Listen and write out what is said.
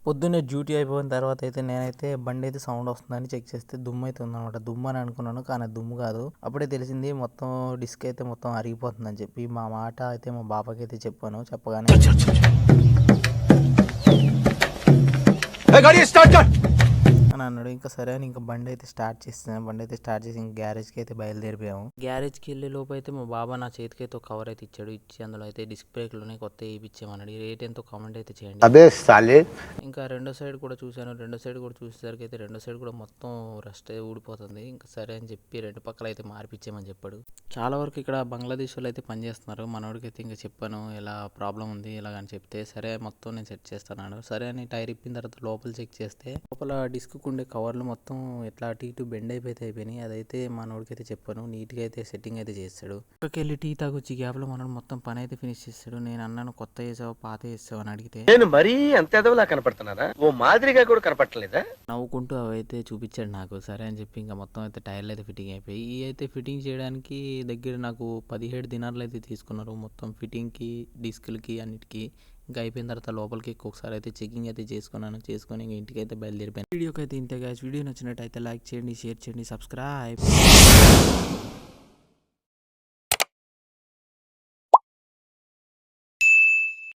పొద్దున్నే డ్యూటీ అయిపోయిన తర్వాత అయితే నేనైతే బండి అయితే సౌండ్ వస్తుందని చెక్ చేస్తే దుమ్ము అయితే ఉందన్నమాట. దుమ్ము అని అనుకున్నాను, కానీ అది దుమ్ము కాదు. అప్పుడే తెలిసింది మొత్తం డిస్క్ అయితే మొత్తం అరిగిపోతుందని చెప్పి. మా మాట అయితే మా బాబాకి అయితే చెప్పాను. చెప్పగానే అని అన్నాడు. ఇంకా సరే అని ఇంకా బండి అయితే స్టార్ట్ చేస్తాను. బండి అయితే స్టార్ట్ చేసి ఇంకా గ్యారేజ్కి అయితే బయలుదేరిపోయాము. గ్యారేజ్కి వెళ్ళే లోపు అయితే మా బాబా నా చేతికి అయితే ఒక కవర్ అయితే ఇచ్చాడు. ఇచ్చి అందులో అయితే డిస్క్ బ్రేక్లోనే కొత్త వేయించామన్నాడు. ఈ రేట్ ఎంతో కామెంట్ అయితే చేయండి. అబే సాలే. ఇంకా రెండో సైడ్ కూడా చూశాను. రెండో సైడ్ కూడా చూసేసరికి అయితే రెండో సైడ్ కూడా మొత్తం రస్ట్ ఊడిపోతుంది. ఇంకా సరే అని చెప్పి రెండు పక్కల అయితే మార్పిచ్చామని చెప్పాడు. చాలా వరకు ఇక్కడ బంగ్లాదేశ్ వాళ్ళు అయితే పనిచేస్తున్నారు. మనోడికి అయితే ఇంకా చెప్పాను ఇలా ప్రాబ్లం ఉంది ఇలాగని చెప్తే, సరే మొత్తం నేను సెట్ చేస్తాను. సరే అని టైర్ ఇప్పిన తర్వాత లోపల చెక్ చేస్తే లోపల డిస్క్ ఉండే కవర్లు మొత్తం ఎట్లా అటు ఇటు బెండ్ అయిపోయినాయి. అదైతే మనోడికి అయితే చెప్పాను. నీట్గా అయితే సెట్టింగ్ అయితే చేస్తాడు. అక్కడికి వెళ్ళి టీ తాగొచ్చి గ్యాప్లో మనోడు మొత్తం పని అయితే ఫినిష్ చేస్తాడు. నేను అన్నాను కొత్త వేసావు పాత వేసావు అని అడిగితే నేను మరీ అంత ఎదవలా కనపడుతున్నారా? ఓ మాదిరిగా కూడా కనపడలేదా? నవ్వుకుంటూ అవైతే చూపించాడు నాకు. సరే అని చెప్పి ఇంకా మొత్తం అయితే టైర్లు అయితే ఫిట్టింగ్ అయిపోయి ఈ అయితే ఫిట్టింగ్ చేయడానికి దగ్గర నాకు 17 దినాలు అయితే తీసుకున్నారు. మొత్తం ఫిట్టింగ్కి డిస్కులకి అన్నిటికీ. ఇంకా అయిపోయిన తర్వాత లోపలికి ఒకసారి అయితే చెకింగ్ అయితే చేసుకొని ఇంక ఇంటికి అయితే బయలుదేరిపోయాను. వీడియోకి అయితే ఇంతే గాయ్స్. వీడియో నచ్చినట్టయితే లైక్ చేయండి, షేర్ చేయండి, సబ్స్క్రైబ్.